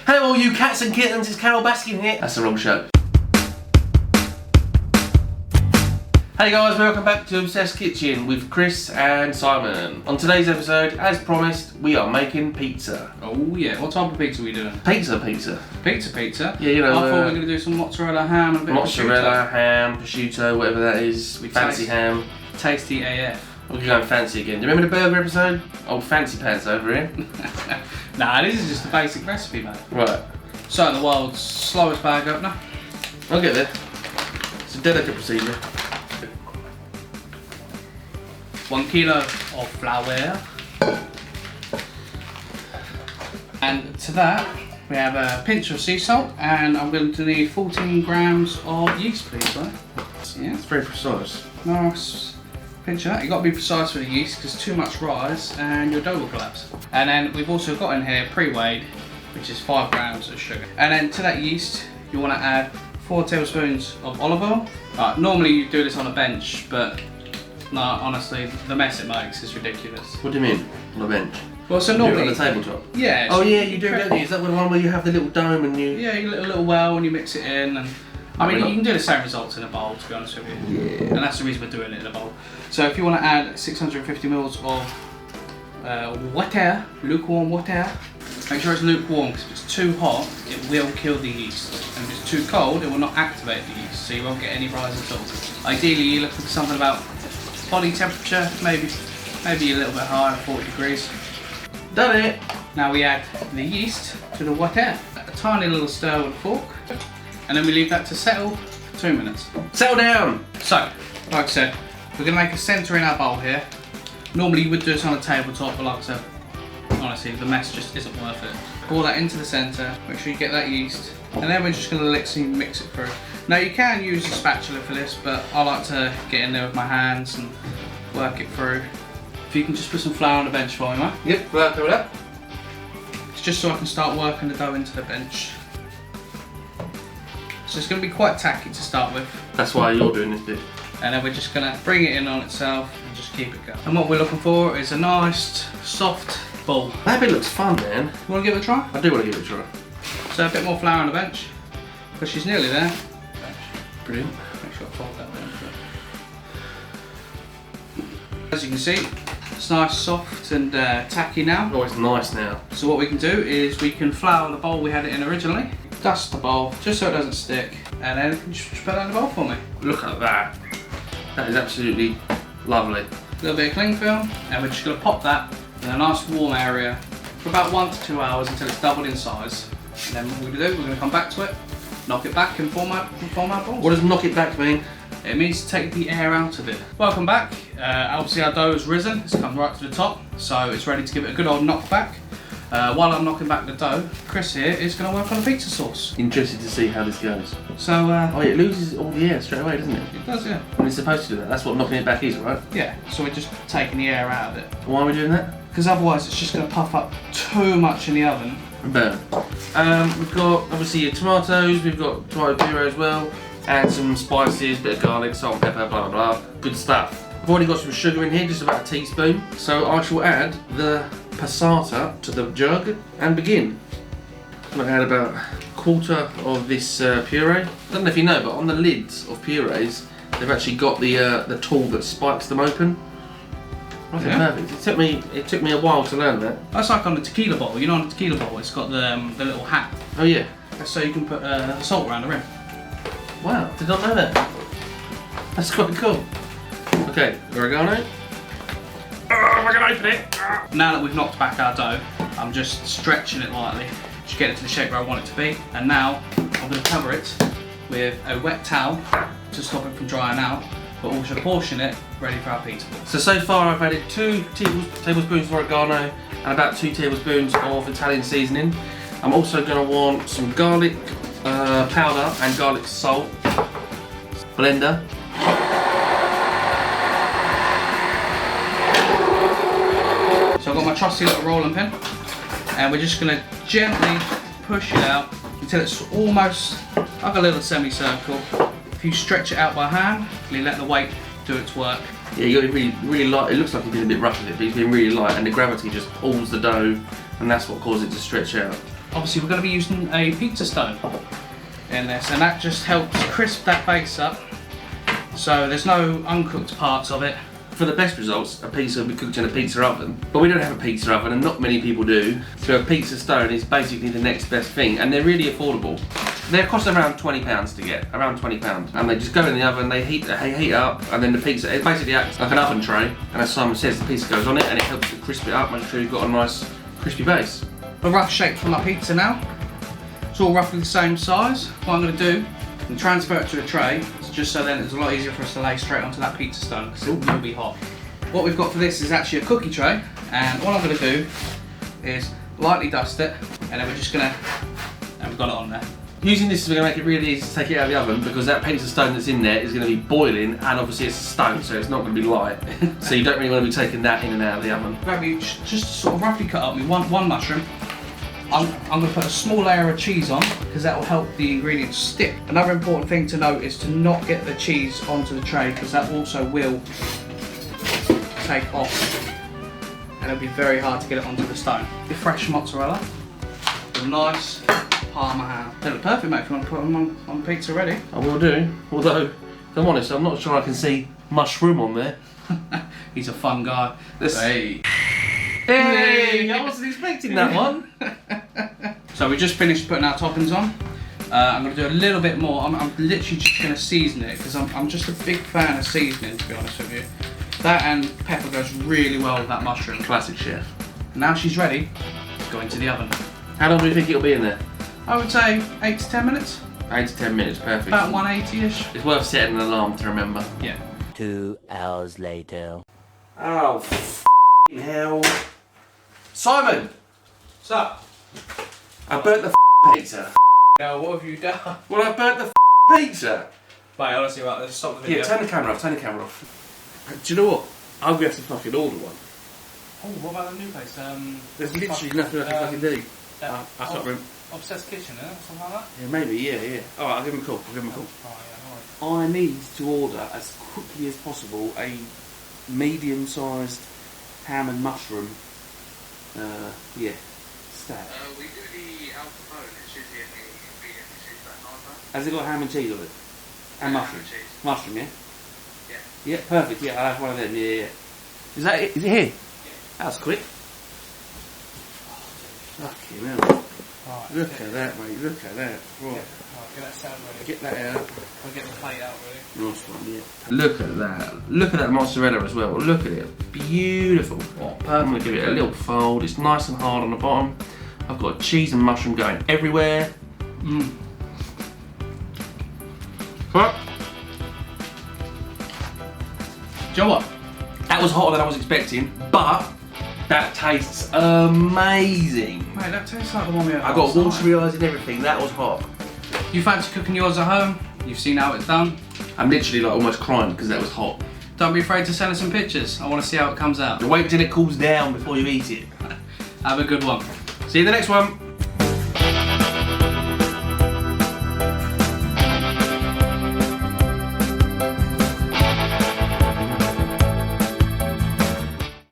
Hello all you cats and kittens, it's Carol Baskin here. That's the wrong show. Hey guys, welcome back to Obsessed Kitchen with Chris and Simon. On today's episode, as promised, we are making pizza. Oh yeah, what type of pizza are we doing? Pizza. Pizza? Yeah, you know. I thought we were going to do some mozzarella ham and a bit mozzarella, of ham, prosciutto, whatever that is. Fancy ham. Tasty AF. We're going fancy again. Do you remember the burger episode? Old fancy pants over here. Nah, this is just a basic recipe, mate. Right. So, the world's slowest bag opener. I'll get there. It's a delicate procedure. 1 kilo of flour. And to that, we have a pinch of sea salt, and I'm going to need 14 grams of yeast, please, right? Yeah. It's very precise. Nice. Pinch of that. You've got to be precise with the yeast because too much rise and your dough will collapse. And then we've also got in here pre-weighed, which is 5 grams of sugar. And then to that yeast, you want to add 4 tablespoons of olive oil. Normally you do this on a bench, but no, honestly, the mess it makes is ridiculous. What do you mean, on a bench? Well, so normally on the tabletop. Yeah. Oh yeah, you do, don't you? Is that the one where you have the little dome and you? Yeah, you little well and you mix it in, and I mean you can do the same results in a bowl, to be honest with you. Yeah. And that's the reason we're doing it in a bowl. So if you want to add 650 mils of water, lukewarm water, make sure it's lukewarm because if it's too hot, it will kill the yeast. And if it's too cold, it will not activate the yeast, so you won't get any rise at all. Ideally, you're looking for something about body temperature, maybe a little bit higher, 40 degrees. Done it! Now we add the yeast to the water, a tiny little stir with a fork, and then we leave that to settle for 2 minutes. Settle down! So, like I said, we're going to make a centre in our bowl here. Normally you would do this on a tabletop, but like I said, honestly the mess just isn't worth it. Pour that into the centre, make sure you get that yeast, and then we're just going to mix it through. Now you can use a spatula for this, but I like to get in there with my hands and work it through. If you can just put some flour on the bench for me, mate. Yep, flour coming up. It's just so I can start working the dough into the bench. So it's going to be quite tacky to start with. That's why you're doing this bit. And then we're just going to bring it in on itself and just keep it going. And what we're looking for is a nice, soft ball. That bit looks fun, man. You want to give it a try? I do want to give it a try. So a bit more flour on the bench, because she's nearly there. Brilliant. Make sure I fold that down. As you can see, it's nice, soft and tacky now. Oh, it's nice now. So what we can do is we can flour the bowl we had it in originally, dust the bowl just so it doesn't stick, and then you can just put that in the bowl for me. Look at that. That is absolutely lovely. A little bit of cling film, and we're just going to pop that in a nice warm area for about 1 to 2 hours until it's doubled in size. And then what we're going to do, we're going to come back to it, knock it back and form our balls. What does knock it back mean? It means to take the air out of it. Welcome back. Obviously our dough has risen, it's come right to the top, so it's ready to give it a good old knock back. While I'm knocking back the dough, Chris here is going to work on the pizza sauce. Interested to see how this goes. So, oh, it loses all the air straight away, doesn't it? It does, yeah. And it's supposed to do that. That's what knocking it back is, right? Yeah, so we're just taking the air out of it. Why are we doing that? Because otherwise it's just going to puff up too much in the oven. And burn. We've got obviously your tomatoes, we've got tomato puree as well, and some spices, bit of garlic, salt and pepper, blah blah blah. Good stuff. I've already got some sugar in here, just about a teaspoon. So I shall add the passata to the jug and begin. I'm going to add about a quarter of this puree. I don't know if you know, but on the lids of purees, they've actually got the tool that spikes them open. I think perfect. It took me a while to learn that. That's like on the tequila bottle. You know, on the tequila bottle, it's got the little hat. Oh yeah. That's so you can put salt around the rim. Wow, did not know that. That's quite cool. Okay, oregano. We're gonna open it. Now that we've knocked back our dough, I'm just stretching it lightly to get it to the shape where I want it to be. And now I'm going to cover it with a wet towel to stop it from drying out, but also portion it ready for our pizza balls. So far I've added 2 tablespoons of oregano and about 2 tablespoons of Italian seasoning. I'm also going to want some garlic powder and garlic salt. Blender. So I've got my trusty little rolling pin, and we're just going to gently push it out until it's almost like a little semicircle. If you stretch it out by hand, you let the weight do its work. Yeah, you got it really light. It looks like you've been a bit rough with it, but it's been really light, and the gravity just pulls the dough, and that's what causes it to stretch out. obviously we're going to be using a pizza stone in this, and that just helps crisp that base up, so there's no uncooked parts of it. For the best results, a pizza will be cooked in a pizza oven, but we don't have a pizza oven, and not many people do. So a pizza stone is basically the next best thing, and they're really affordable. They cost around £20 to get, around £20, and they just go in the oven, they heat up, and then the pizza, it basically acts like an oven tray, and as Simon says, the pizza goes on it, and it helps to crisp it up, make sure you've got a nice crispy base. A rough shape for my pizza now. It's all roughly the same size. What I'm going to do, I'm going to transfer it to a tray, just so then it's a lot easier for us to lay straight onto that pizza stone, because it will be hot. What we've got for this is actually a cookie tray, and all I'm going to do is lightly dust it, and then we're just going to, and we've got it on there. Using this is going to make it really easy to take it out of the oven, because that pizza stone that's in there is going to be boiling, and obviously it's a stone, so it's not going to be light. So you don't really want to be taking that in and out of the oven. Maybe just sort of roughly cut up me one mushroom. I'm going to put a small layer of cheese on, because that will help the ingredients stick. Another important thing to note is to not get the cheese onto the tray, because that also will take off, and it'll be very hard to get it onto the stone. The fresh mozzarella, the nice Parma ham. They look perfect, mate, if you want to put them on pizza ready. I will do, although, if I'm honest, I'm not sure I can see mushroom on there. He's a fun guy. Hey! Hey! I wasn't expecting that one. So we just finished putting our toppings on. I'm going to do a little bit more. I'm literally just going to season it, because I'm just a big fan of seasoning, to be honest with you. That and pepper goes really well with that mushroom. Classic chef. Now she's ready, go into the oven. How long do you think it'll be in there? I would say 8 to 10 minutes. 8 to 10 minutes, perfect. About 180-ish. It's worth setting an alarm to remember. Yeah. 2 hours later. Oh, hell. Simon! What's up? I burnt the pizza. Now, what have you done? Well, I burnt the pizza. Mate, honestly, right, let's stop the video. Yeah, turn the camera off, Do you know what? I'm going to have to fucking order one. Oh, what about the new place? There's literally nothing I can fucking do. I can't remember. Obsessed Kitchen, something like that? Yeah, maybe, yeah. Alright, I'll give him a call. I need to order as quickly as possible a medium-sized ham and mushroom. Stack. We do the Al Capone, it's usually in the ingredients, it's usually that hard. Has it got ham and cheese on it? And mushroom? Ham and cheese. Mushroom, yeah? Yeah. Yeah, perfect, yeah, I'll have one of them, yeah. Is that it? Is it here? Yeah. That was quick. Fucking hell. Right, Look at that, mate, look at that. Right. Get that sound ready. Get that out. We'll get the plate out ready. Nice one, yeah. Look at that. Look at that mozzarella as well. Look at it. Beautiful. Oh, I'm going to give it a little fold. It's nice and hard on the bottom. I've got cheese and mushroom going everywhere. What? Do you know what? That was hotter than I was expecting, but that tastes amazing. Mate, that tastes like the one we had. I got watery eyes and everything. That was hot. You fancy cooking yours at home? You've seen how it's done. I'm literally like almost crying because that was hot. Don't be afraid to send us some pictures. I want to see how it comes out. Wait till it cools down before you eat it. Have a good one. See you in the next one.